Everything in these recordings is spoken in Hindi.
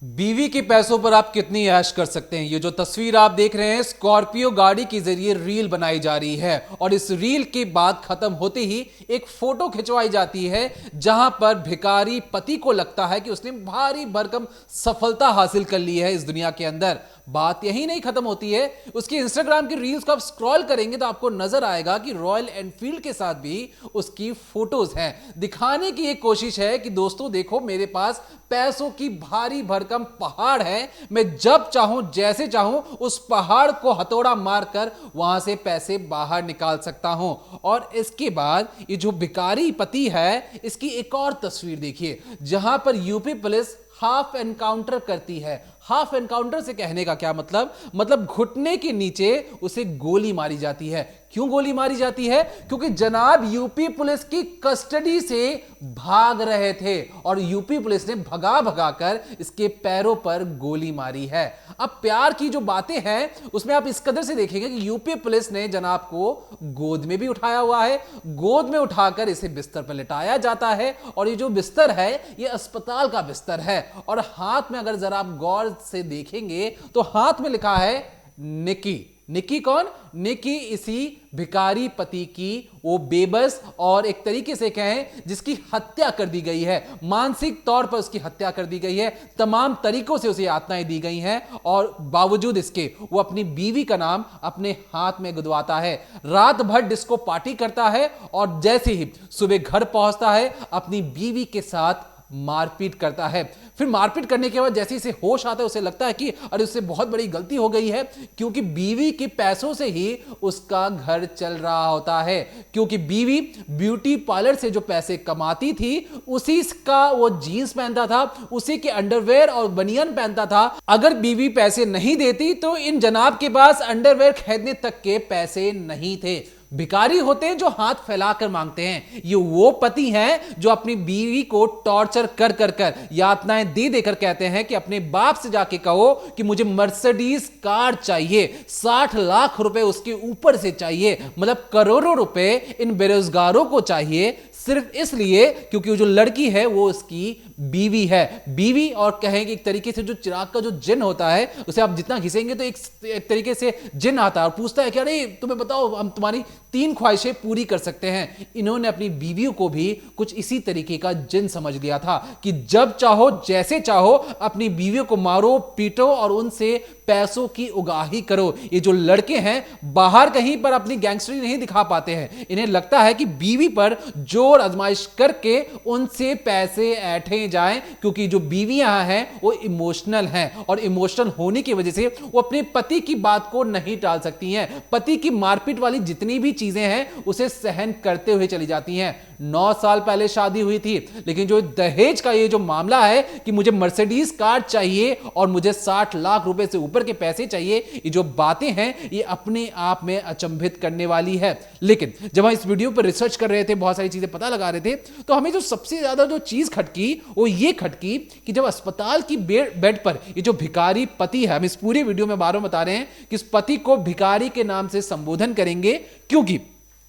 बीवी के पैसों पर आप कितनी ऐश कर सकते हैं। ये जो तस्वीर आप देख रहे हैं, स्कॉर्पियो गाड़ी के जरिए रील बनाई जा रही है और इस रील के बाद खत्म होते ही एक फोटो खिंचवाई जाती है जहां पर भिखारी पति को लगता है कि उसने भारी भरकम सफलता हासिल कर ली है इस दुनिया के अंदर। बात यही नहीं खत्म होती है, उसके इंस्टाग्राम की रील्स को आप स्क्रॉल करेंगे तो आपको नजर आएगा कि रॉयल एनफील्ड के साथ भी उसकी फोटोज हैं। दिखाने की एक कोशिश है कि दोस्तों देखो, मेरे पास पैसों की भारी भरकम पहाड़ है, मैं जब चाहूं जैसे चाहूं उस पहाड़ को हथौड़ा मारकर वहां से पैसे बाहर निकाल सकता हूं। और इसके बाद ये जो भिखारी पति है, इसकी एक और तस्वीर देखिए जहां पर यूपी पुलिस हाफ एनकाउंटर करती है। हाफ एनकाउंटर से कहने का क्या मतलब घुटने के नीचे उसे गोली मारी जाती है। क्यों गोली मारी जाती है? क्योंकि जनाब यूपी पुलिस की कस्टडी से भाग रहे थे और यूपी पुलिस ने भगा भगा कर इसके पैरों पर गोली मारी है। अब प्यार की जो बातें हैं उसमें आप इस कदर से देखेंगे कि यूपी पुलिस ने जनाब को गोद में भी उठाया हुआ है, गोद में उठाकर इसे बिस्तर पर लिटाया जाता है और ये जो बिस्तर है ये अस्पताल का बिस्तर है। और हाथ में अगर जरा आप गौर से देखेंगे तो हाथ में लिखा है निकी। निकी कौन? निकी इसी भिखारी पति की वो बेबस और एक तरीके से कहें जिसकी हत्या कर दी गई है, मानसिक तौर पर उसकी हत्या कर दी गई है, तमाम तरीकों से उसे यातनाएं दी गई हैं और बावजूद इसके वो अपनी बीवी का नाम अपने हाथ में गुदवाता है। रात भर डिस्को पार्टी करता है और जैसे ही सुबह घर पहुंचता है अपनी बीवी के साथ मारपीट करता है। फिर मारपीट करने के बाद जैसे इसे होश आता है उसे लगता है कि अरे उससे बहुत बड़ी गलती हो गई है, क्योंकि बीवी के पैसों से ही उसका घर चल रहा होता है। क्योंकि बीवी ब्यूटी पार्लर से जो पैसे कमाती थी उसी का वो जीन्स पहनता था, उसी के अंडरवेयर और बनियान पहनता था। अगर बीवी पैसे नहीं देती तो इन जनाब के पास अंडरवेयर खरीदने तक के पैसे नहीं थे। भिखारी होते हैं जो हाथ फैलाकर मांगते हैं। ये वो पति हैं जो अपनी बीवी को टॉर्चर कर कर कर यातनाएं दे देकर कहते हैं कि अपने बाप से जाके कहो कि मुझे मर्सिडीज कार चाहिए, 60 लाख रुपए उसके ऊपर से चाहिए, मतलब करोड़ों रुपए इन बेरोजगारों को चाहिए, सिर्फ इसलिए क्योंकि वो जो लड़की है वो उसकी बीवी है। बीवी और कहेंगे एक तरीके से जो चिराग का जो जिन होता है उसे आप जितना घिसेंगे तो एक तरीके से जिन आता है और पूछता है कि अरे तुम्हें बताओ हम तुम्हारी 3 ख्वाहिशें पूरी कर सकते हैं। इन्होंने अपनी बीवियों को भी कुछ इसी तरीके का जिन समझ लिया था कि जब चाहो जैसे चाहो अपनी बीवियों को मारो पीटो और उनसे पैसों की उगाही करो। ये जो लड़के हैं बाहर कहीं पर अपनी गैंगस्टरी नहीं दिखा पाते हैं, इन्हें लगता है कि बीवी पर जोर आजमाइश करके उनसे पैसे ऐंठे जाएं, क्योंकि जो बीवियां हैं वो इमोशनल हैं और इमोशनल होने की वजह से वो अपने पति की बात को नहीं टाल सकती हैं। पति की मारपीट वाली जितनी भी चीजें हैं उसे सहन करते हुए चली जाती हैं। 9 साल पहले शादी हुई थी, लेकिन जो दहेज का ये जो मामला है कि मुझे मर्सिडीज कार चाहिए और मुझे 60 लाख रुपए से ऊपर के पैसे चाहिए, ये जो बातें हैं ये अपने आप में अचंभित करने वाली है। लेकिन जब हम इस वीडियो पर रिसर्च कर रहे थे, बहुत सारी चीजें पता लगा रहे थे, तो हमें जो सबसे ज्यादा जो चीज खटकी वो ये खटकी कि जब अस्पताल की बेड पर ये जो भिखारी पति है, हम इस पूरी वीडियो में बार-बार बता रहे हैं कि इस पति को भिखारी के नाम से संबोधन करेंगे, क्योंकि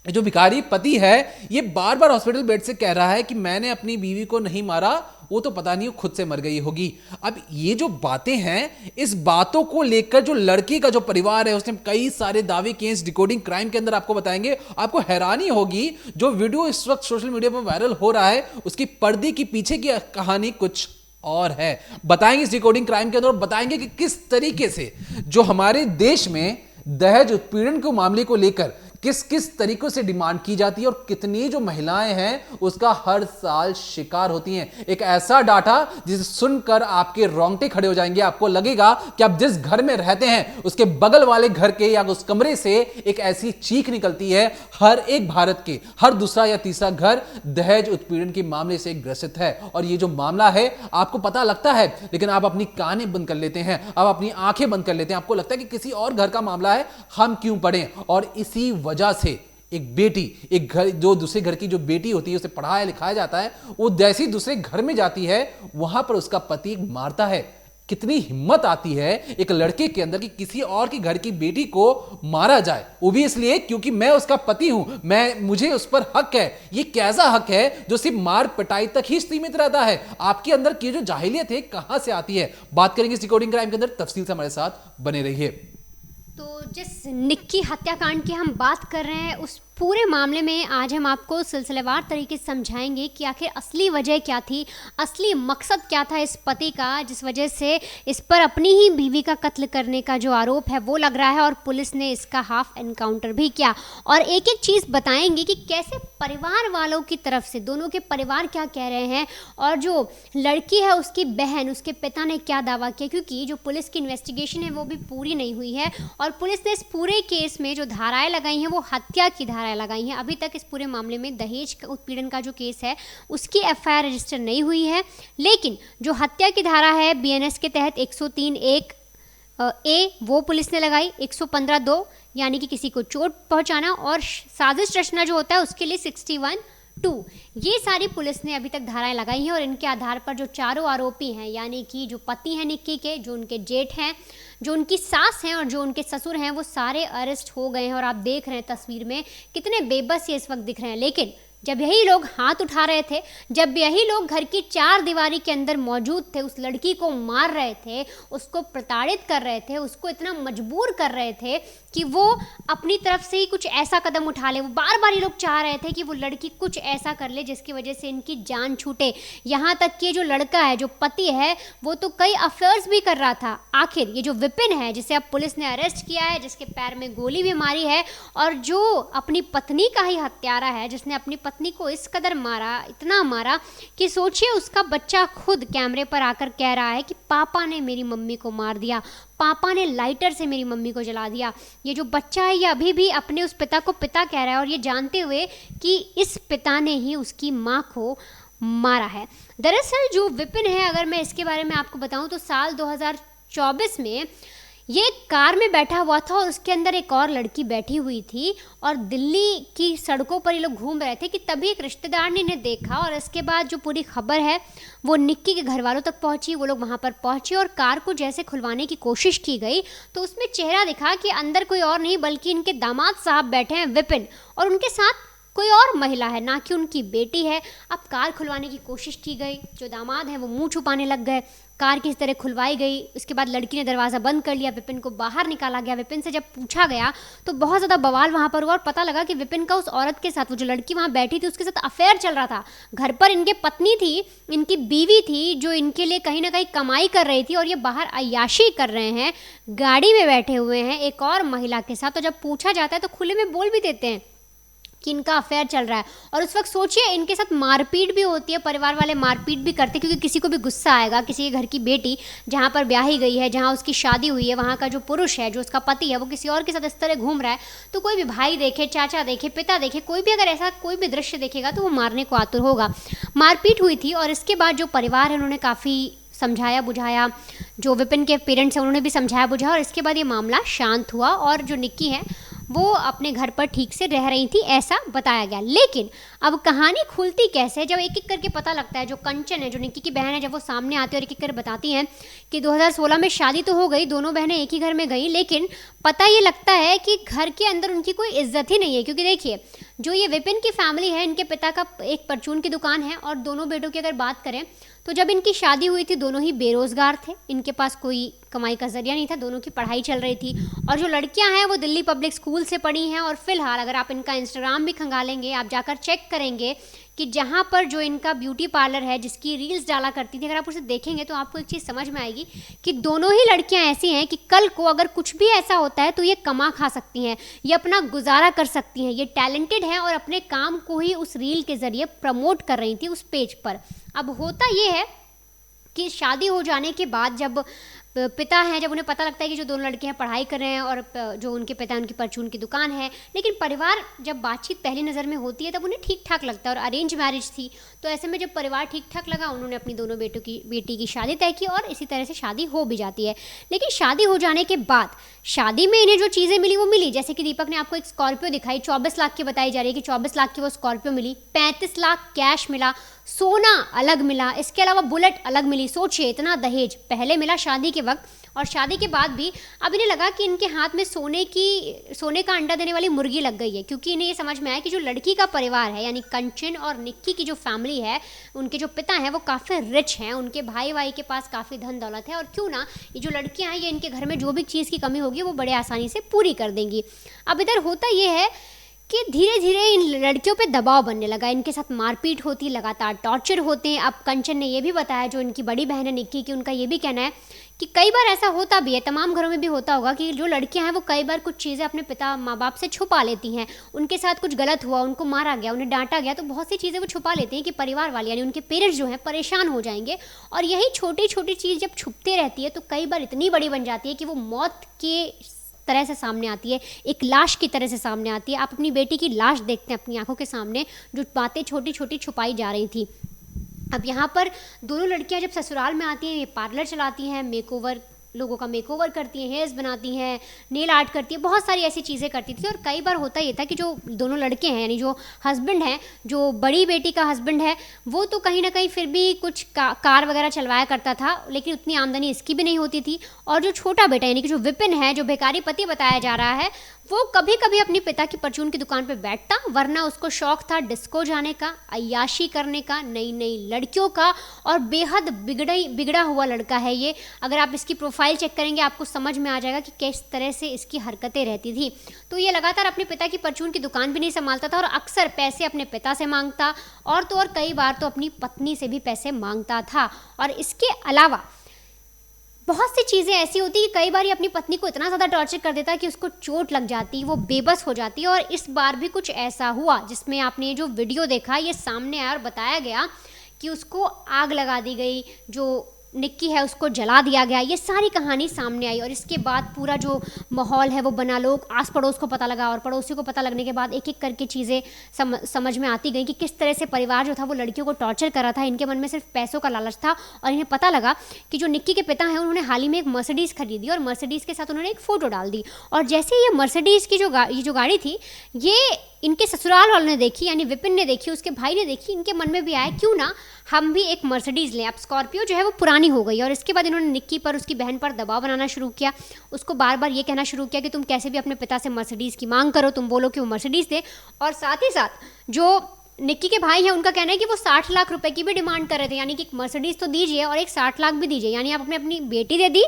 जो भिखारी पति है ये बार बार हॉस्पिटल बेड से कह रहा है कि मैंने अपनी बीवी को नहीं मारा, वो तो पता नहीं वो खुद से मर गई होगी। अब ये जो बातें हैं, इस बातों को लेकर जो लड़की का जो परिवार है उसने कई सारे दावे किए इस डिकोडिंग क्राइम के अंदर, आपको बताएंगे। आपको हैरानी होगी जो वीडियो इस वक्त सोशल मीडिया पर वायरल हो रहा है उसकी पर्दे की पीछे की कहानी कुछ और है। बताएंगे इस डिकोडिंग क्राइम के अंदर, बताएंगे कि किस तरीके से जो हमारे देश में दहेज उत्पीड़न के मामले को लेकर किस किस तरीकों से डिमांड की जाती है और कितनी जो महिलाएं हैं उसका हर साल शिकार होती हैं। एक ऐसा डाटा जिसे सुनकर आपके रोंगटे खड़े हो जाएंगे। आपको लगेगा कि आप जिस घर में रहते हैं उसके बगल वाले घर के या उस कमरे से एक ऐसी चीख निकलती है। हर एक भारत के हर दूसरा या तीसरा घर दहेज उत्पीड़न के मामले से ग्रसित है और ये जो मामला है आपको पता लगता है, लेकिन आप अपनी कानें बंद कर लेते हैं, आप अपनी आंखें बंद कर लेते हैं। आपको लगता है कि किसी और घर का मामला है, हम क्यों पढ़ें। और इसी वजह से एक बेटी, एक घर जो दूसरे घर की जो बेटी होती है उसे पढ़ाया लिखाया जाता है, वो जैसे ही दूसरे घर में जाती है वहां पर उसका पति मारता है। कितनी हिम्मत आती है एक लड़के के अंदर कि किसी और के घर की बेटी को मारा जाए, वो भी इसलिए क्योंकि मैं उसका पति हूं, मुझे उस पर हक है। ये कैसा हक है जो सिर्फ मार पिटाई तक ही सीमित रहता है? आपके अंदर की जो जाहिलियत है कहां से आती है? बात करेंगे इस डिकोडिंग क्राइम के अंदर, तफसील से हमारे साथ बने रहिए। तो जिस निक्की हत्याकांड की हम बात कर रहे हैं, उस पूरे मामले में आज हम आपको सिलसिलेवार तरीके से समझाएंगे कि आखिर असली वजह क्या थी, असली मकसद क्या था इस पति का, जिस वजह से इस पर अपनी ही बीवी का कत्ल करने का जो आरोप है वो लग रहा है, और पुलिस ने इसका हाफ एनकाउंटर भी किया। और एक एक चीज़ बताएंगे कि कैसे परिवार वालों की तरफ से, दोनों के परिवार क्या कह रहे हैं, और जो लड़की है उसकी बहन, उसके पिता ने क्या दावा किया, क्योंकि जो पुलिस की इन्वेस्टिगेशन है वो भी पूरी नहीं हुई है। और पुलिस ने इस पूरे केस में जो धाराएं लगाई हैं वो हत्या की धाराएं लगाई हैं। अभी तक इस पूरे मामले में दहेज उत्पीड़न का जो केस है उसकी एफआईआर रजिस्टर नहीं हुई है, लेकिन जो हत्या की धारा है बीएनएस के तहत 103(1) ए वो पुलिस ने लगाई, 115(2) यानी कि किसी को चोट पहुंचाना, और साजिश रचना जो होता है उसके लिए 61(2) ये सारी पुलिस ने अभी तक धाराएं लगाई हैं। और इनके आधार पर जो चारों आरोपी हैं, यानी कि जो पति हैं निक्की के, जो उनके जेठ हैं, जो उनकी सास हैं और जो उनके ससुर हैं, वो सारे अरेस्ट हो गए हैं। और आप देख रहे हैं तस्वीर में कितने बेबस ये इस वक्त दिख रहे हैं। लेकिन जब यही लोग हाथ उठा रहे थे, जब यही लोग घर की चार दीवारी के अंदर मौजूद थे, उस लड़की को मार रहे थे, उसको प्रताड़ित कर रहे थे, उसको इतना मजबूर कर रहे थे कि वो अपनी तरफ से ही कुछ ऐसा कदम उठा ले, वो बार बार ये लोग चाह रहे थे कि वो लड़की कुछ ऐसा कर ले जिसकी वजह से इनकी जान छूटे। यहाँ तक कि जो लड़का है, जो पति है, वो तो कई अफेयर्स भी कर रहा था। आखिर ये जो विपिन है, जिसे अब पुलिस ने अरेस्ट किया है, जिसके पैर में गोली भी मारी है, और जो अपनी पत्नी का ही हत्यारा है, जिसने अपनी पत्नी को इस कदर मारा, इतना मारा कि सोचिए उसका बच्चा खुद कैमरे पर आकर कह रहा है कि पापा ने मेरी मम्मी को मार दिया, पापा ने लाइटर से मेरी मम्मी को जला दिया। ये जो बच्चा है ये अभी भी अपने उस पिता को पिता कह रहा है, और ये जानते हुए कि इस पिता ने ही उसकी माँ को मारा है। दरअसल जो विपिन है, अगर मैं इसके बारे में आपको बताऊं तो साल 2024 में ये एक कार में बैठा हुआ था और उसके अंदर एक और लड़की बैठी हुई थी, और दिल्ली की सड़कों पर ये लोग घूम रहे थे कि तभी एक रिश्तेदार ने इन्हें देखा। और इसके बाद जो पूरी खबर है वो निक्की के घर वालों तक पहुंची। वो लोग वहां पर पहुंचे और कार को जैसे खुलवाने की कोशिश की गई तो उसमें चेहरा दिखा कि अंदर कोई और नहीं बल्कि इनके दामाद साहब बैठे हैं विपिन, और उनके साथ कोई और महिला है, ना कि उनकी बेटी है। अब कार खुलवाने की कोशिश की गई, जो दामाद हैं वो मुंह छुपाने लग गए, कार किस तरह खुलवाई गई। उसके बाद लड़की ने दरवाज़ा बंद कर लिया, विपिन को बाहर निकाला गया। विपिन से जब पूछा गया तो बहुत ज़्यादा बवाल वहाँ पर हुआ, और पता लगा कि विपिन का उस औरत के साथ, वो जो लड़की वहाँ बैठी थी उसके साथ अफेयर चल रहा था। घर पर इनके पत्नी थी, इनकी बीवी थी, जो इनके लिए कहीं ना कहीं कमाई कर रही थी, और ये बाहर अय्याशी कर रहे हैं, गाड़ी में बैठे हुए हैं एक और महिला के साथ। तो जब पूछा जाता है तो खुले में बोल भी देते हैं कि इनका अफेयर चल रहा है। और उस वक्त सोचिए इनके साथ मारपीट भी होती है, परिवार वाले मारपीट भी करते हैं, क्योंकि किसी को भी गुस्सा आएगा, किसी के घर की बेटी जहाँ पर ब्याही गई है, जहाँ उसकी शादी हुई है, वहाँ का जो पुरुष है, जो उसका पति है, वो किसी और के साथ इस तरह घूम रहा है, तो कोई भी भाई देखे, चाचा देखे, पिता देखे, कोई भी अगर ऐसा कोई भी दृश्य देखेगा तो वो मारने को आतुर होगा। मारपीट हुई थी, और इसके बाद जो परिवार है उन्होंने काफ़ी समझाया बुझाया, जो विपिन के पेरेंट्स हैं उन्होंने भी समझाया बुझाया, और इसके बाद ये मामला शांत हुआ और जो निक्की है वो अपने घर पर ठीक से रह रही थी, ऐसा बताया गया। लेकिन अब कहानी खुलती कैसे, जब एक एक करके पता लगता है। जो कंचन है, जो निक्की की बहन है, जब वो सामने आती है और एक एक कर बताती हैं कि 2016 में शादी तो हो गई, दोनों बहनें एक ही घर में गई, लेकिन पता ये लगता है कि घर के अंदर उनकी कोई इज्जत ही नहीं है। क्योंकि देखिए जो ये विपिन की फैमिली है, इनके पिता का एक परचून की दुकान है, और दोनों बेटों की अगर बात करें तो जब इनकी शादी हुई थी दोनों ही बेरोजगार थे, इनके पास कोई कमाई का जरिया नहीं था, दोनों की पढ़ाई चल रही थी। और जो लड़कियां हैं वो दिल्ली पब्लिक स्कूल से पढ़ी हैं, और फिलहाल अगर आप इनका इंस्टाग्राम भी खंगालेंगे, आप जाकर चेक करेंगे कि जहाँ पर जो इनका ब्यूटी पार्लर है, जिसकी रील्स डाला करती थी, अगर आप उसे देखेंगे तो आपको एक चीज़ समझ में आएगी कि दोनों ही लड़कियां ऐसी हैं कि कल को अगर कुछ भी ऐसा होता है तो ये कमा खा सकती हैं, ये अपना गुजारा कर सकती हैं, ये टैलेंटेड हैं, और अपने काम को ही उस रील के ज़रिए प्रमोट कर रही थी उस पेज पर। अब होता ये है कि शादी हो जाने के बाद जब पिता हैं, जब उन्हें पता लगता है कि जो दोनों लड़के हैं पढ़ाई कर रहे हैं, और जो उनके पिता उनकी परचून की दुकान है, लेकिन परिवार जब बातचीत पहली नज़र में होती है तब उन्हें ठीक ठाक लगता है, और अरेंज मैरिज थी, तो ऐसे में जब परिवार ठीक ठाक लगा, उन्होंने अपनी दोनों बेटी की शादी तय की, और इसी तरह से शादी हो भी जाती है। लेकिन शादी हो जाने के बाद शादी में इन्हें जो चीज़ें मिली वो मिली, जैसे कि दीपक ने आपको एक स्कॉर्पियो दिखाई, 24 लाख की बताई जा रही है कि 24 लाख की वो स्कॉर्पियो मिली, 35 लाख कैश मिला, सोना अलग मिला, इसके अलावा बुलेट अलग मिली। सोचिए, इतना दहेज पहले मिला शादी के वक्त और शादी के बाद भी। अब इन्हें लगा कि इनके हाथ में सोने का अंडा देने वाली मुर्गी लग गई है, क्योंकि इन्हें ये समझ में आया कि जो लड़की का परिवार है यानी कंचन और निक्की की जो फैमिली है, उनके जो पिता हैं वो काफ़ी रिच हैं, उनके भाई के पास काफ़ी धन दौलत है और क्यों ना ये जो लड़कियां हैं ये इनके घर में जो भी चीज़ की कमी होगी वो बड़े आसानी से पूरी कर देंगी। अब इधर होता ये है कि धीरे धीरे इन लड़कियों पे दबाव बनने लगा, इनके साथ मारपीट होती, लगातार टॉर्चर होते हैं। अब कंचन ने ये भी बताया, जो इनकी बड़ी बहन है निक्की की, उनका ये भी कहना है कि कई बार ऐसा होता भी है, तमाम घरों में भी होता होगा कि जो लड़कियां हैं वो कई बार कुछ चीज़ें अपने पिता माँ बाप से छुपा लेती हैं। उनके साथ कुछ गलत हुआ, उनको मारा गया, उन्हें डांटा गया, तो बहुत सी चीज़ें वो छुपा लेती हैं कि परिवार वाले यानी उनके पेरेंट्स जो हैं परेशान हो जाएंगे। और यही छोटी छोटी चीज़ जब छुपते रहती है तो कई बार इतनी बड़ी बन जाती है कि वो मौत के तरह से सामने आती है, एक लाश की तरह से सामने आती है। आप अपनी बेटी की लाश देखते हैं अपनी आंखों के सामने, जो बातें छोटी छोटी छुपाई जा रही थी। अब यहाँ पर दोनों लड़कियाँ जब ससुराल में आती हैं, ये पार्लर चलाती हैं, मेकओवर लोगों का मेकओवर करती हैं, हेयर्स बनाती हैं, नेल आर्ट करती हैं, बहुत सारी ऐसी चीज़ें करती थी। और कई बार होता ये था कि जो दोनों लड़के हैं यानी जो हस्बैंड हैं, जो बड़ी बेटी का हस्बैंड है, वो तो कहीं ना कहीं फिर भी कुछ कार वगैरह चलवाया करता था, लेकिन उतनी आमदनी इसकी भी नहीं होती थी। और जो छोटा बेटा यानी कि जो विपिन है, जो भिखारी पति बताया जा रहा है, वो कभी कभी अपने पिता की परचून की दुकान पर बैठता, वरना उसको शौक था डिस्को जाने का, अय्याशी करने का, नई नई लड़कियों का। और बेहद बिगड़ा हुआ लड़का है ये। अगर आप इसकी प्रोफाइल चेक करेंगे आपको समझ में आ जाएगा कि किस तरह से इसकी हरकतें रहती थी। तो ये लगातार अपने पिता की परचून की दुकान भी नहीं संभालता था और अक्सर पैसे अपने पिता से मांगता, और तो और कई बार तो अपनी पत्नी से भी पैसे मांगता था। और इसके अलावा बहुत सी चीज़ें ऐसी होती कि कई बार ये अपनी पत्नी को इतना ज़्यादा टॉर्चर कर देता कि उसको चोट लग जाती, वो बेबस हो जाती। और इस बार भी कुछ ऐसा हुआ जिसमें आपने जो वीडियो देखा ये सामने आया और बताया गया कि उसको आग लगा दी गई, जो निक्की है उसको जला दिया गया। ये सारी कहानी सामने आई और इसके बाद पूरा जो माहौल है वो बना, लोग आस पड़ोस को पता लगा और पड़ोसियों को पता लगने के बाद एक एक करके चीज़ें समझ में आती गई कि किस तरह से परिवार जो था वो लड़कियों को टॉर्चर कर रहा था। इनके मन में सिर्फ पैसों का लालच था। और इन्हें पता लगा कि जो निक्की के पिता हैं उन्होंने हाल ही में एक मर्सिडीज़ खरीदी और मर्सिडीज़ के साथ उन्होंने एक फ़ोटो डाल दी। और जैसे ये मर्सिडीज़ की जो गाड़ी थी ये इनके ससुराल वालों ने देखी, यानी विपिन ने देखी, उसके भाई ने देखी, इनके मन में भी आया क्यों ना हम भी एक मर्सिडीज़ लें। अब स्कॉर्पियो जो है वो पुरानी हो गई और इसके बाद इन्होंने निक्की पर, उसकी बहन पर दबाव बनाना शुरू किया, उसको बार बार ये कहना शुरू किया कि तुम कैसे भी अपने पिता से मर्सिडीज़ की मांग करो, तुम बोलो कि वो मर्सिडीज़ दे। और साथ ही साथ जो निक्की के भाई हैं उनका कहना है कि वो 60 लाख रुपए की भी डिमांड कर रहे थे, यानी कि एक मर्सिडीज़ तो दीजिए और एक 60 लाख भी दीजिए, यानी आप अपनी बेटी दे दी,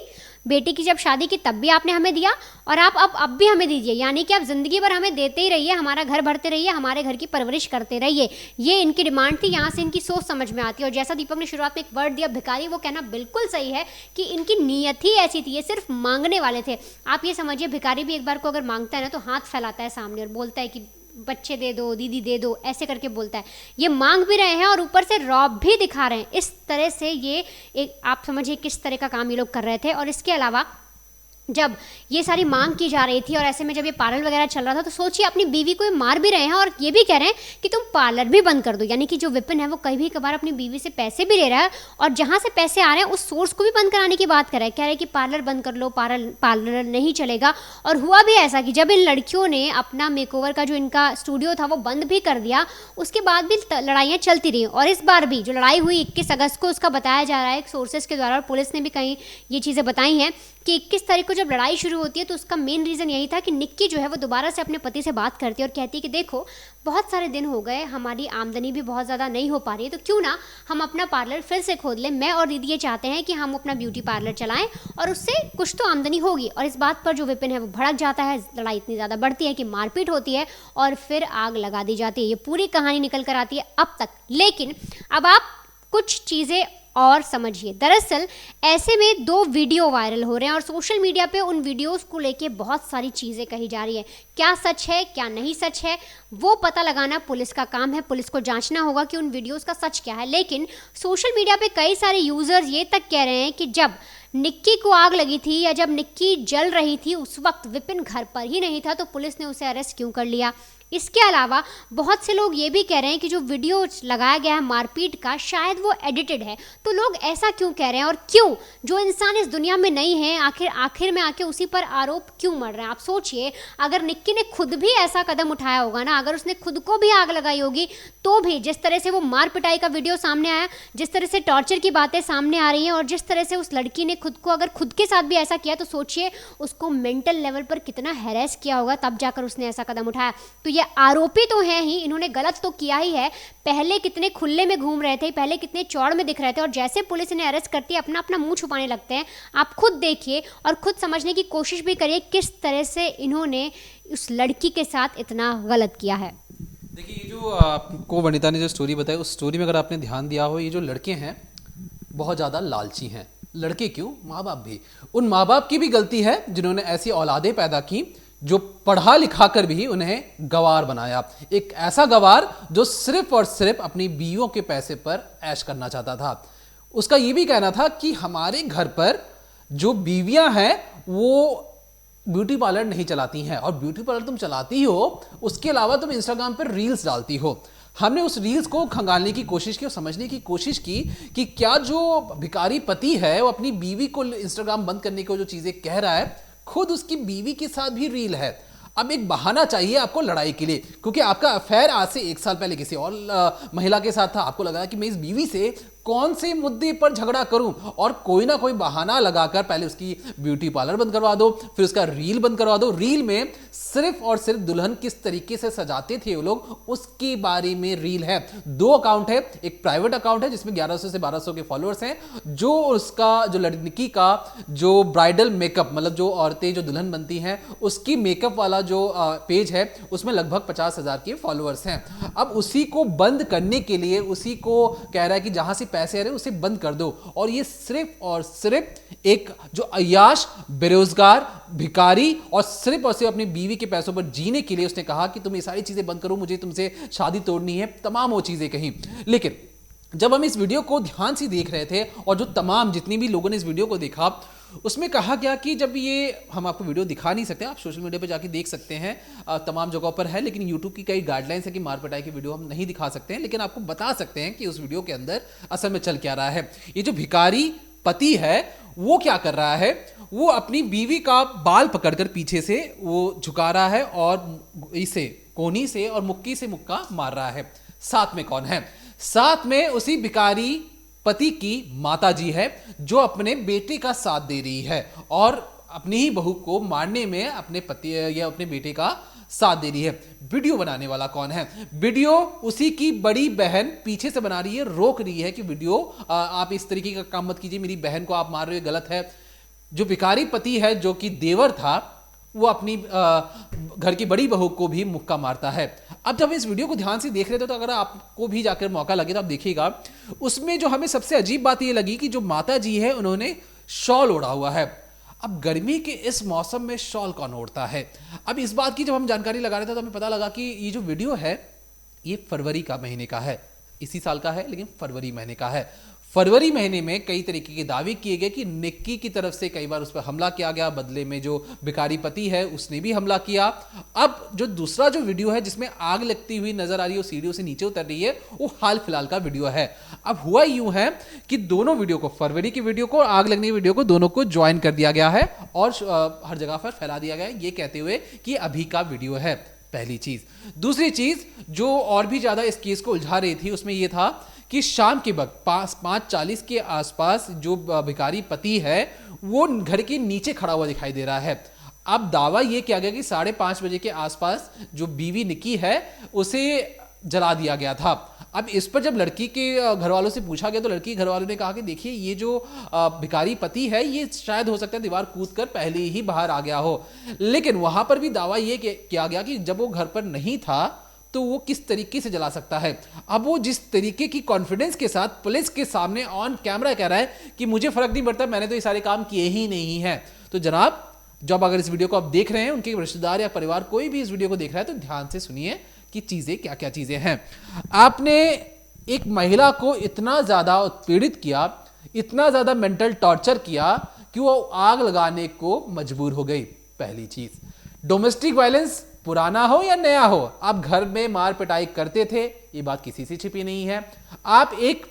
बेटी की जब शादी की तब भी आपने हमें दिया और आप अब भी हमें दीजिए, यानी कि आप ज़िंदगी भर हमें देते ही रहिए, हमारा घर भरते रहिए, हमारे घर की परवरिश करते रहिए। ये इनकी डिमांड थी। यहाँ से इनकी सोच समझ में आती है। और जैसा दीपक ने शुरुआत में एक वर्ड दिया भिखारी, वो कहना बिल्कुल सही है कि इनकी नीयत ही ऐसी थी, ये सिर्फ मांगने वाले थे। आप ये समझिए भिखारी भी एक बार को अगर मांगता है ना तो हाथ फैलाता है सामने और बोलता है कि बच्चे दे दो, दीदी दे दो, ऐसे करके बोलता है। ये मांग भी रहे हैं और ऊपर से रौब भी दिखा रहे हैं। इस तरह से ये एक, आप समझिए किस तरह का काम ये लोग कर रहे थे। और इसके अलावा जब ये सारी मांग की जा रही थी और ऐसे में जब ये पार्लर वगैरह चल रहा था तो सोचिए अपनी बीवी को ये मार भी रहे हैं और ये भी कह रहे हैं कि तुम पार्लर भी बंद कर दो, यानी कि जो विपिन है वो कभी कभार अपनी बीवी से पैसे भी ले रहा है और जहाँ से पैसे आ रहे हैं उस सोर्स को भी बंद कराने की बात कर रहा है। कह रहे हैं कि पार्लर बंद कर लो, पार्लर नहीं चलेगा। और हुआ भी ऐसा कि जब इन लड़कियों ने अपना मेकओवर का जो इनका स्टूडियो था वो बंद भी कर दिया, उसके बाद भी लड़ाइयाँ चलती रही। और इस बार भी जो लड़ाई हुई 21 अगस्त को, उसका बताया जा रहा है सोर्सेज के द्वारा और पुलिस ने भी कहीं ये चीज़ें बताई हैं कि 21 तारीख को जब लड़ाई शुरू होती है तो उसका मेन रीज़न यही था कि निक्की जो है वो दोबारा से अपने पति से बात करती है और कहती है कि देखो बहुत सारे दिन हो गए, हमारी आमदनी भी बहुत ज़्यादा नहीं हो पा रही है, तो क्यों ना हम अपना पार्लर फिर से खोल लें। मैं और दीदी ये चाहते हैं कि हम अपना ब्यूटी पार्लर चलाएं और उससे कुछ तो आमदनी होगी। और इस बात पर जो विपिन है वो भड़क जाता है, लड़ाई इतनी ज़्यादा बढ़ती है कि मारपीट होती है और फिर आग लगा दी जाती है। ये पूरी कहानी निकल कर आती है अब तक। लेकिन अब आप कुछ चीज़ें और समझिए। दरअसल ऐसे में 2 वीडियो वायरल हो रहे हैं और सोशल मीडिया पे उन वीडियोस को लेके बहुत सारी चीज़ें कही जा रही है। क्या सच है क्या नहीं सच है वो पता लगाना पुलिस का काम है। पुलिस को जांचना होगा कि उन वीडियोस का सच क्या है। लेकिन सोशल मीडिया पे कई सारे यूज़र्स ये तक कह रहे हैं कि जब निक्की को आग लगी थी या जब निक्की जल रही थी उस वक्त विपिन घर पर ही नहीं था, तो पुलिस ने उसे अरेस्ट क्यों कर लिया। इसके अलावा बहुत से लोग ये भी कह रहे हैं कि जो वीडियो लगाया गया है मारपीट का, शायद वो एडिटेड है। तो लोग ऐसा क्यों कह रहे हैं, और क्यों? जो इंसान इस दुनिया में नहीं है आखिर में आके उसी पर आरोप क्यों मर रहे हैं? आप सोचिए, अगर निक्की ने खुद भी ऐसा कदम उठाया होगा ना, अगर उसने खुद को भी आग लगाई होगी, तो भी जिस तरह से वो मार पिटाई का वीडियो सामने आया, जिस तरह से टॉर्चर की बातें सामने आ रही हैं, और जिस तरह से उस लड़की ने खुद को अगर खुद के साथ भी ऐसा किया, तो सोचिए उसको मेंटल लेवल पर कितना हैरेस किया होगा, तब जाकर उसने ऐसा कदम उठाया। तो ये आरोपी तो हैं ही, इन्होंने गलत तो किया ही है। पहले कितने खुले में घूम रहे थे, पहले कितने चौड़ में दिख रहे थे, और जैसे पुलिस इन्हें अरेस्ट करती है अपना अपना मुंह छुपाने लगते हैं। आप खुद देखिए और खुद समझने की कोशिश भी करिए किस तरह से इन्होंने उस लड़की के साथ इतना गलत किया है। देखिए, ये जो आपको वनिता ने जो स्टोरी बताई, उस स्टोरी में अगर आपने ध्यान दिया हो, ये जो लड़के हैं बहुत ज़्यादा लालची हैं। लड़के क्यों, माँ बाप भी। उन माँ बाप की भी गलती है जिन्होंने ऐसी औलादें पैदा की जो पढ़ा लिखा कर भी उन्हें गवार बनाया। एक ऐसा गवार जो सिर्फ और सिर्फ अपनी बीवियों के पैसे पर ऐश करना चाहता था। उसका ये भी कहना था कि हमारे घर पर जो बीवियां हैं वो ब्यूटी पार्लर नहीं चलाती हैं, और ब्यूटी पार्लर तुम चलाती हो, उसके अलावा तुम इंस्टाग्राम पर रील्स डालती हो। हमने उस रील्स को खंगालने की कोशिश की और समझने की कोशिश की कि क्या जो भिखारी पति है वो अपनी बीवी को इंस्टाग्राम बंद करने को जो चीजें कह रहा है, खुद उसकी बीवी के साथ भी रील है। अब एक बहाना चाहिए आपको लड़ाई के लिए, क्योंकि आपका अफेयर आज से 1 साल पहले किसी और महिला के साथ था। आपको लगा कि मैं इस बीवी से कौन से मुद्दे पर झगड़ा करूं, और कोई ना कोई बहाना लगाकर पहले उसकी ब्यूटी पार्लर बंद करवा दो, फिर उसका रील बंद करवा दो। रील में सिर्फ और सिर्फ दुल्हन किस तरीके से सजाते थे वो लोग, उसके बारे में रील है। 2 अकाउंट है, एक प्राइवेट अकाउंट है जिसमें 1100 से 1200 के फॉलोअर्स हैं, जो उसका जो लड़की का जो ब्राइडल मेकअप, मतलब जो औरतें जो दुल्हन बनती हैं उसकी मेकअप वाला जो पेज है, उसमें लगभग 50,000 के फॉलोअर्स हैं। अब उसी को बंद करने के लिए उसी को कह रहा है कि जहां से पैसे आ रहे हैं उसे बंद कर दो, और ये सिर्फ और सिर्फ एक जो अय्याश, बेरोजगार, भिखारी और सिर्फ अपनी बीवी के पैसों पर जीने के लिए उसने कहा कि तुम ये सारी चीजें बंद करो, मुझे तुमसे शादी तोड़नी है, तमाम वो चीजें कहीं। लेकिन जब हम इस वीडियो को ध्यान से देख रहे थे, और जो तमाम जितनी भी लोगों ने इस वीडियो को देखा, उसमें कहा गया कि जब ये, हम आपको वीडियो दिखा नहीं सकते, आप सोशल मीडिया पर जाके देख सकते हैं, तमाम जगहों पर है, लेकिन यूट्यूब की कई गाइडलाइंस है कि मार पिटाई की वीडियो हम नहीं दिखा सकते हैं, लेकिन आपको बता सकते हैं कि उस वीडियो के अंदर असल में चल क्या रहा है। ये जो भिखारी पति है वो क्या कर रहा है, वो अपनी बीवी का बाल पकड़कर पीछे से वो झुका रहा है और इसे कोनी से और मुक्की से मुक्का मार रहा है। साथ में कौन है? साथ में उसी भिखारी पति की माता जी है, जो अपने बेटे का साथ दे रही है और अपनी ही बहू को मारने में अपने पति या अपने बेटे का साथ दे रही है। वीडियो बनाने वाला कौन है? वीडियो उसी की बड़ी बहन पीछे से बना रही है, रोक रही है कि वीडियो आप इस तरीके का काम मत कीजिए, मेरी बहन को आप मार रहे हो, गलत है। जो भिखारी पति है, जो कि देवर था, वो अपनी घर की बड़ी बहू को भी मुक्का मारता है। अब जब इस वीडियो को ध्यान से देख रहे थे, तो अगर आपको भी जाकर मौका लगे तो आप देखिएगा, उसमें जो हमें सबसे अजीब बात ये लगी कि जो माता जी है उन्होंने शॉल ओढ़ा हुआ है। अब गर्मी के इस मौसम में शॉल कौन ओढ़ता है? अब इस बात की जब हम जानकारी लगा रहे थे तो हमें पता लगा कि ये जो वीडियो है ये फरवरी का महीने का है, इसी साल का है, लेकिन फरवरी महीने का है। फरवरी महीने में कई तरीके के दावे किए गए कि निक्की की तरफ से कई बार उस पर हमला किया गया, बदले में जो भिखारी पति है उसने भी हमला किया। अब जो दूसरा जो वीडियो है जिसमें आग लगती हुई नजर आ रही है, सीढ़ियों से नीचे उतर रही है, वो हाल फिलहाल का वीडियो है। अब हुआ यूं है कि दोनों वीडियो को, फरवरी की वीडियो को और आग लगने की वीडियो को, दोनों को ज्वाइन कर दिया गया है और हर जगह पर फैला दिया गया है, ये कहते हुए कि अभी का वीडियो है। पहली चीज। दूसरी चीज जो और भी ज्यादा इस केस को उलझा रही थी, उसमें यह था कि शाम के वक्त 5:40 के आसपास जो भिखारी पति है वो घर के नीचे खड़ा हुआ दिखाई दे रहा है। अब दावा यह किया गया कि 5:30 बजे के आसपास जो बीवी निक्की है उसे जला दिया गया था। अब इस पर जब लड़की के घर वालों से पूछा गया तो लड़की घर वालों ने कहा कि देखिए ये जो भिखारी पति है ये शायद हो सकता है दीवार कूदकर पहले ही बाहर आ गया हो, लेकिन वहां पर भी दावा ये किया गया कि जब वो घर पर नहीं था तो वो किस तरीके से जला सकता है। अब वो जिस तरीके की कॉन्फिडेंस के साथ पुलिस के सामने ऑन कैमरा कह रहा है कि मुझे फर्क नहीं पड़ता, मैंने तो ये सारे काम किए ही नहीं है। तो जनाब, जब अगर इस वीडियो को आप देख रहे हैं, उनके रिश्तेदार या परिवार कोई भी इस वीडियो को देख रहा है, तो ध्यान से सुनिए कि चीजें क्या क्या चीजें हैं। आपने एक महिला को इतना ज्यादा उत्पीड़ित किया, इतना ज्यादा मेंटल टॉर्चर किया कि वो आग लगाने को मजबूर हो गई। पहली चीज। डोमेस्टिक वायलेंस पुराना हो या नया हो, आप घर में मार पिटाई करते थे, ये बात किसी से छिपी नहीं है। आप एक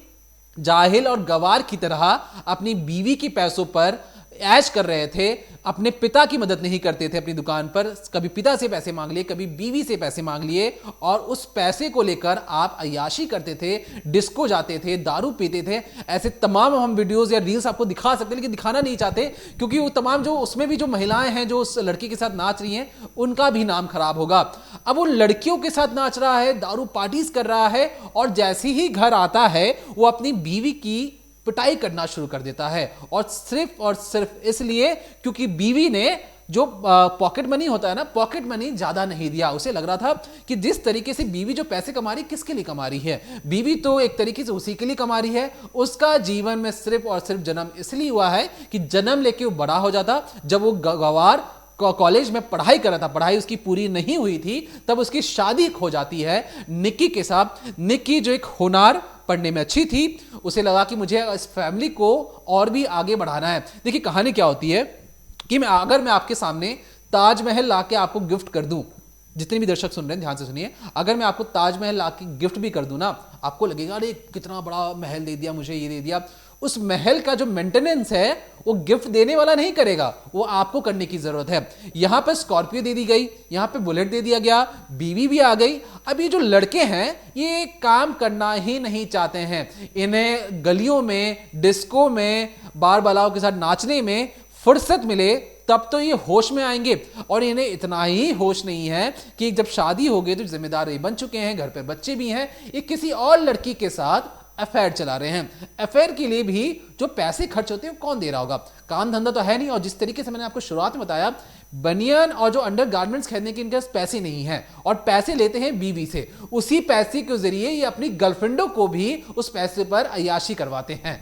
जाहिल और गवार की तरह अपनी बीवी के पैसों पर ऐश कर रहे थे, अपने पिता की मदद नहीं करते थे अपनी दुकान पर, कभी पिता से पैसे मांग लिए, कभी बीवी से पैसे मांग लिए, और उस पैसे को लेकर आप अय्याशी करते थे, डिस्को जाते थे, दारू पीते थे। ऐसे तमाम हम वीडियोस या रील्स आपको दिखा सकते हैं, लेकिन दिखाना नहीं चाहते क्योंकि वो तमाम जो उसमें भी जो महिलाएं हैं जो उस लड़की के साथ नाच रही हैं, उनका भी नाम खराब होगा। अब वो लड़कियों के साथ नाच रहा है, दारू पार्टीज कर रहा है, और जैसे ही घर आता है वो अपनी बीवी की पिटाई करना शुरू कर देता है, और सिर्फ इसलिए क्योंकि बीवी ने जो पॉकेट मनी होता है ना, पॉकेट मनी ज्यादा नहीं दिया। उसे लग रहा था कि जिस तरीके से बीवी जो पैसे कमा रही, किसके लिए कमा रही है, बीवी तो एक तरीके से उसी के लिए कमा रही है। उसका जीवन में सिर्फ और सिर्फ जन्म इसलिए हुआ है कि जन्म लेके वो बड़ा हो जाता। जब वो गवार कॉलेज में पढ़ाई कर रहा था, पढ़ाई उसकी पूरी नहीं हुई थी, तब उसकी शादी हो जाती है निक्की के साथ। निक्की जो एक होनहार, पढ़ने में अच्छी थी, उसे लगा कि मुझे इस फैमिली को और भी आगे बढ़ाना है। देखिए कहानी क्या होती है कि अगर मैं आपके सामने ताजमहल लाके आपको गिफ्ट कर दूं, जितने भी दर्शक सुन रहे हैं ध्यान से सुनिए, अगर मैं आपको ताजमहल लाके गिफ्ट भी कर दूं ना, आपको लगेगा अरे कितना बड़ा महल दे दिया मुझे, ये दे दिया। उस महल का जो मेंटेनेंस है वो गिफ्ट देने वाला नहीं करेगा, वो आपको करने की जरूरत है। यहां पर स्कॉर्पियो दे दी गई, यहां पे बुलेट दे दिया गया, बीवी भी आ गई। अब ये जो लड़के हैं ये काम करना ही नहीं चाहते हैं, इन्हें गलियों में, डिस्को में, बार बालाओं के साथ नाचने में फुर्सत मिले तब तो ये होश में आएंगे, और इन्हें इतना ही होश नहीं है कि जब शादी हो गई तो जिम्मेदार बन चुके हैं, घर पे बच्चे भी हैं, ये किसी और लड़की के साथ अफेयर चला रहे हैं। अफेयर के लिए भी जो पैसे खर्च होते हैं कौन दे रहा होगा, काम धंधा तो है नहीं। और जिस तरीके से मैंने आपको शुरुआत में बताया, बनियान और जो अंडरगारमेंट्स खरीदने के इनके पास पैसे नहीं है, और पैसे लेते हैं बीवी से, उसी पैसे के जरिए ये अपनी गर्लफ्रेंडों को भी उस पैसे पर अय्याशी करवाते हैं।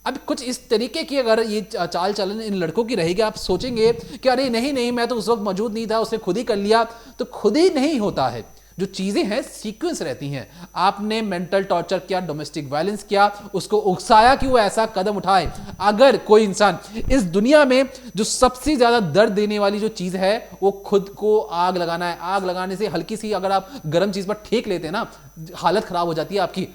अब कुछ इस तरीके की अगर ये चाल चलन इन लड़कों की रहेगी, आप सोचेंगे कि अरे नहीं नहीं मैं तो उस वक्त मौजूद नहीं था, उसने खुद ही कर लिया, तो खुद ही नहीं होता है। जो चीजें हैं सीक्वेंस रहती हैं। आपने मेंटल टॉर्चर किया, डोमेस्टिक वायलेंस किया, उसको उकसाया कि वो ऐसा कदम उठाए। अगर कोई इंसान इस दुनिया में जो सबसे ज्यादा दर्द देने वाली जो चीज है वो खुद को आग लगाना है, आग लगाने से हल्की सी अगर आप गर्म चीज पर ठेक लेते हैं ना, हालत खराब हो जाती है आपकी।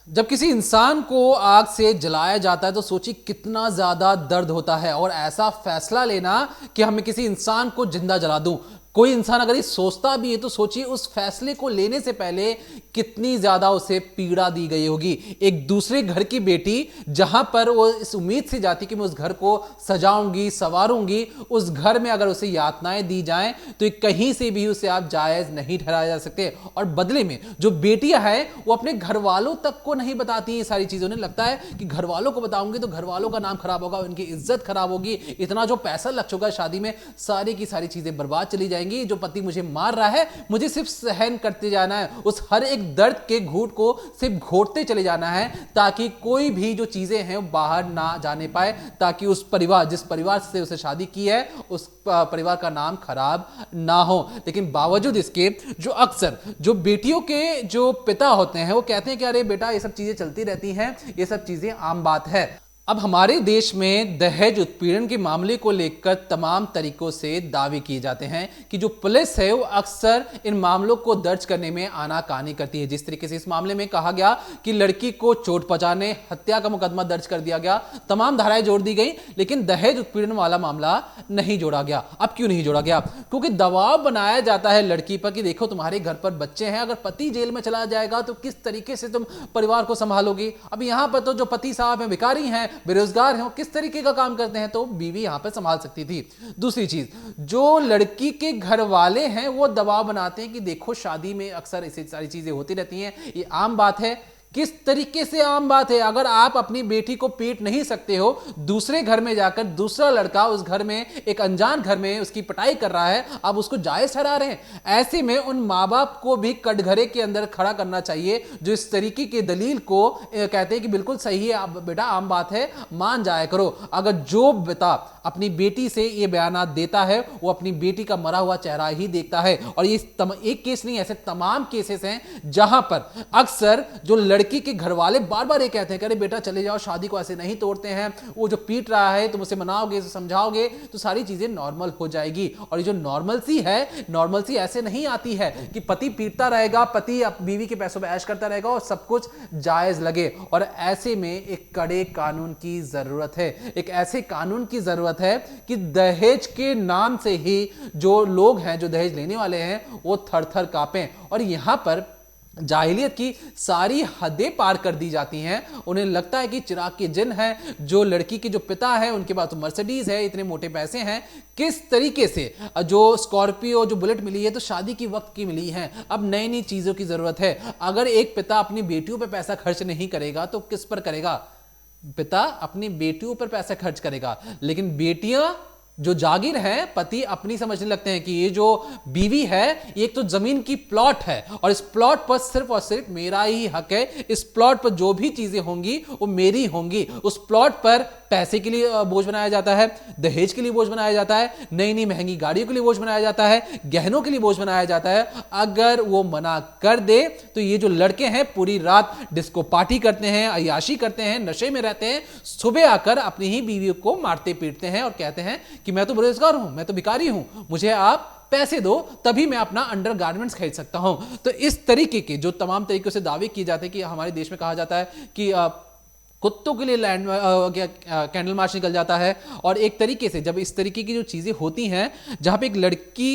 जब किसी इंसान को आग से जलाया जाता है तो सोचिए कितना ज्यादा दर्द होता है, और ऐसा फैसला लेना कि हमें किसी इंसान को जिंदा जला दूं, कोई इंसान अगर ये सोचता भी है तो सोचिए उस फैसले को लेने से पहले कितनी ज्यादा उसे पीड़ा दी गई होगी। एक दूसरे घर की बेटी जहां पर वो इस उम्मीद से जाती कि मैं उस घर को सजाऊंगी, संवारूंगी, उस घर में अगर उसे यातनाएं दी जाएं तो कहीं से भी उसे आप जायज नहीं ठहराया जा सकते। और बदले में जो बेटियां हैं वो अपने घर वालों तक को नहीं बताती ये सारी चीजें। उन्हें लगता है कि घर वालों को बताऊंगी तो घर वालों का नाम खराब होगा, उनकी इज्जत खराब होगी, इतना जो पैसा लग चुका है शादी में, सारी की सारी चीजें बर्बाद चली जाएंगी। जो पति मुझे मार रहा है मुझे सिर्फ सहन करते जाना है, उस हर एक दर्द के घूंट को सिर्फ घोटते चले जाना है, ताकि कोई भी जो चीजें हैं वो बाहर ना जाने पाए, ताकि उस परिवार, जिस परिवार से उसे शादी की है, उस परिवार का नाम खराब ना हो। लेकिन बावजूद इसके जो अक्सर जो बेटियों के जो पिता होते हैं वो कहते हैं कि अरे बेटा ये सब चीजें चलती रहती हैं, ये सब चीजें आम बात है। अब हमारे देश में दहेज उत्पीड़न के मामले को लेकर तमाम तरीकों से दावे किए जाते हैं कि जो पुलिस है वो अक्सर इन मामलों को दर्ज करने में आनाकानी करती है। जिस तरीके से इस मामले में कहा गया कि लड़की को चोट पहुंचाने, हत्या का मुकदमा दर्ज कर दिया गया, तमाम धाराएं जोड़ दी गई, लेकिन दहेज उत्पीड़न वाला मामला नहीं जोड़ा गया। अब क्यों नहीं जोड़ा गया? क्योंकि दबाव बनाया जाता है लड़की पर कि देखो तुम्हारे घर पर बच्चे हैं, अगर पति जेल में चला जाएगा तो किस तरीके से तुम परिवार को संभालोगी। अब यहां पर तो जो पति साहब हैं भिखारी हैं, बेरोजगार हैं, किस तरीके का काम करते हैं, तो बीवी यहां पर संभाल सकती थी। दूसरी चीज, जो लड़की के घर वाले हैं वो दबाव बनाते हैं कि देखो शादी में अक्सर ऐसी सारी चीजें होती रहती हैं, ये आम बात है। किस तरीके से आम बात है? अगर आप अपनी बेटी को पीट नहीं सकते हो, दूसरे घर में जाकर दूसरा लड़का उस घर में, एक अनजान घर में उसकी पिटाई कर रहा है, आप उसको जायज ठहरा रहे हैं। ऐसे में उन माँ बाप को भी कटघरे के अंदर खड़ा करना चाहिए जो इस तरीके की दलील को कहते हैं कि बिल्कुल सही है, आप बेटा आम बात है, मान जाया करो। अगर जो पिता अपनी बेटी से ये बयानात देता है वो अपनी बेटी का मरा हुआ चेहरा ही देखता है। और ये एक केस नहीं, ऐसे तमाम केसेस हैं जहां पर अक्सर जो लड़की के घर वाले बार बार ये कहते हैं कि अरे बेटा चले जाओ, शादी को ऐसे नहीं तोड़ते हैं, वो जो पीट रहा है तुम उसे मनाओगे, समझाओगे तो सारी चीजें नॉर्मल हो जाएगी। और ये जो नॉर्मलसी है, नॉर्मलसी ऐसे नहीं आती है कि पति पीटता रहेगा, पति बीवी के पैसों पे ऐश करता रहेगा और सब कुछ जायज लगे। और ऐसे में एक कड़े कानून की जरूरत है, एक ऐसे कानून की जरूरत है कि दहेज के नाम से ही जो लोग हैं, जो दहेज लेने वाले हैं, वो थर थर कांपें। और यहां पर जाहिलियत की सारी हदें पार कर दी जाती हैं। उन्हें लगता है कि चिराग के जिन हैं, जो लड़की के जो पिता है उनके पास तो मर्सिडीज है, इतने मोटे पैसे हैं, किस तरीके से जो स्कॉर्पियो जो बुलेट मिली है तो शादी की वक्त की मिली है, अब नई नई चीजों की जरूरत है। अगर एक पिता अपनी बेटियों पर पैसा खर्च नहीं करेगा तो किस पर करेगा? पिता अपनी बेटियों पर पैसा खर्च करेगा, लेकिन बेटियां जो जागीर है, पति अपनी समझने लगते हैं कि ये जो बीवी है ये एक तो जमीन की प्लॉट है और इस प्लॉट पर सिर्फ और सिर्फ मेरा ही हक है, इस प्लॉट पर जो भी चीजें होंगी वो मेरी होंगी। उस प्लॉट पर पैसे के लिए बोझ बनाया जाता है, दहेज के लिए बोझ बनाया जाता है, नई नई महंगी गाड़ियों के लिए बोझ बनाया जाता है, गहनों के लिए बोझ बनाया जाता है। अगर वो मना कर दे तो ये जो लड़के हैं पूरी रात डिस्को पार्टी करते हैं, अय्याशी करते हैं, नशे में रहते हैं, सुबह आकर अपनी ही बीवी को मारते पीटते हैं और कहते हैं कि मैं तो बेरोजगार हूं, मैं तो भिखारी हूं, मुझे आप पैसे दो तभी मैं अपना अंडरगारमेंट्स खरीद सकता हूं। तो इस तरीके के जो तमाम तरीकों से दावे किए जाते हैं कि हमारे देश में कहा जाता है कि कुत्तों के लिए कैंडल मार्च निकल जाता है। और एक तरीके से जब इस तरीके की जो चीजें होती हैं जहां पे एक लड़की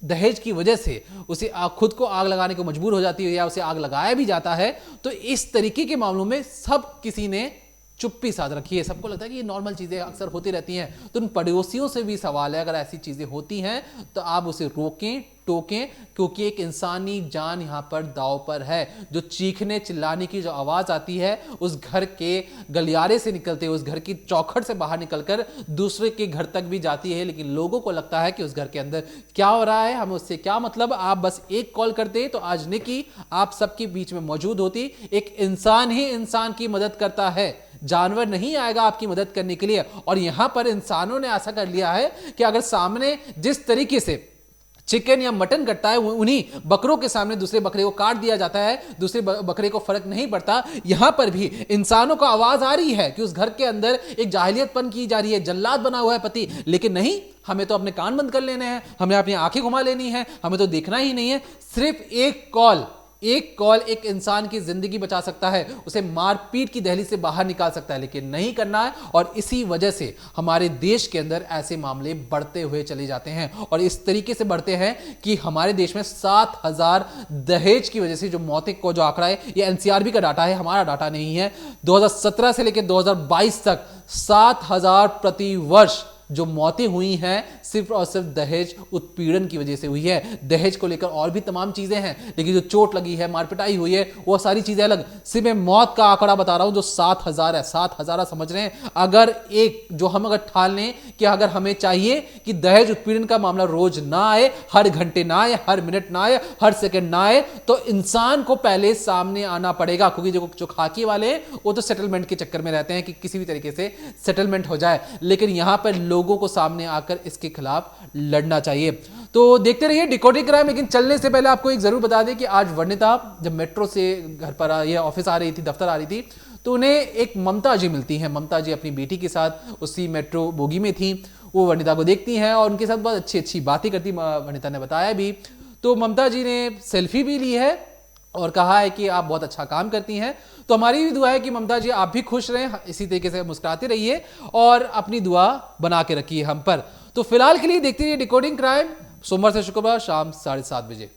दहेज की वजह से उसे खुद को आग लगाने को मजबूर हो जाती है या उसे आग लगाया भी जाता है, तो इस तरीके के मामलों में सब किसी ने चुप्पी साध रखी है। सबको लगता है कि ये नॉर्मल चीजें अक्सर होती रहती हैं। तो उन पड़ोसियों से भी सवाल है, अगर ऐसी चीजें होती हैं तो आप उसे रोकें, टोकें, क्योंकि एक इंसानी जान यहां पर दांव पर है। जो चीखने चिल्लाने की जो आवाज आती है उस घर के गलियारे से निकलते, उस घर की चौखट से बाहर निकलकर दूसरे के घर तक भी जाती है, लेकिन लोगों को लगता है कि उस घर के अंदर क्या हो रहा है, हमें उससे क्या मतलब। आप बस एक कॉल करते तो आज निकी आप सबके बीच में मौजूद होती। एक इंसान ही इंसान की मदद करता है, जानवर नहीं आएगा आपकी मदद करने के लिए। और यहां पर इंसानों ने ऐसा कर लिया है कि अगर सामने जिस तरीके से चिकन या मटन कटता है उन्हीं बकरों के सामने दूसरे बकरे को काट दिया जाता है, दूसरे बकरे को फर्क नहीं पड़ता। यहां पर भी इंसानों को आवाज आ रही है कि उस घर के अंदर एक जाहिलियतपन की जा रही है, जल्लाद बना हुआ है पति, लेकिन नहीं, हमें तो अपने कान बंद कर लेने हैं, हमें अपनी आंखें घुमा लेनी है, हमें तो देखना ही नहीं है। सिर्फ एक कॉल एक इंसान की जिंदगी बचा सकता है, उसे मारपीट की दहलीज से बाहर निकाल सकता है, लेकिन नहीं करना है। और इसी वजह से हमारे देश के अंदर ऐसे मामले बढ़ते हुए चले जाते हैं और इस तरीके से बढ़ते हैं कि हमारे देश में 7,000 दहेज की वजह से जो मौतें को जो आंकड़ा है, ये एनसीआरबी का डाटा है, हमारा डाटा नहीं है। 2017 से लेकर 2022 तक 7,000 प्रति वर्ष जो मौतें हुई हैं सिर्फ और सिर्फ दहेज उत्पीड़न की वजह से हुई है। दहेज को लेकर और भी तमाम चीजें हैं, लेकिन जो चोट लगी है, मारपिटाई हुई है, वो सारी चीजें अलग। सिर्फ मैं मौत का आंकड़ा बता रहा हूं जो 7,000 है। 7,000 समझ रहे हैं? अगर एक जो हम अगर ठान लें कि अगर हमें चाहिए कि दहेज उत्पीड़न का मामला रोज ना आए, हर घंटे ना आए, हर मिनट ना आए, हर सेकंड ना आए, तो इंसान को पहले सामने आना पड़ेगा। क्योंकि जो खाकी वाले हैं वो तो सेटलमेंट के चक्कर में रहते हैं कि किसी भी तरीके से सेटलमेंट हो जाए, लेकिन यहां पर लोगों को सामने आकर इसके खिलाफ लड़ना चाहिए। तो देखते रहिए डिकोडिंग क्राइम। लेकिन चलने से पहले आपको एक जरूर बता दें कि आज वर्णिता जब मेट्रो से घर पर ऑफिस आ रही थी, दफ्तर आ रही थी, तो उन्हें एक ममता जी मिलती हैं। ममता जी अपनी बेटी के साथ उसी मेट्रो बोगी में थी। वो वर्णिता को देखती हैं और उनके साथ बहुत अच्छी अच्छी बातें करती, वर्णिता ने बताया भी। तो ममता जी ने सेल्फी भी ली है और कहा है कि आप बहुत अच्छा काम करती हैं। तो हमारी भी दुआ है कि ममता जी आप भी खुश रहें, इसी तरीके से मुस्कुराते रहिए और अपनी दुआ बना के रखिए हम पर। तो फिलहाल के लिए देखते रहिए डिकोडिंग क्राइम, सोमवार से शुक्रवार शाम 7:30 बजे।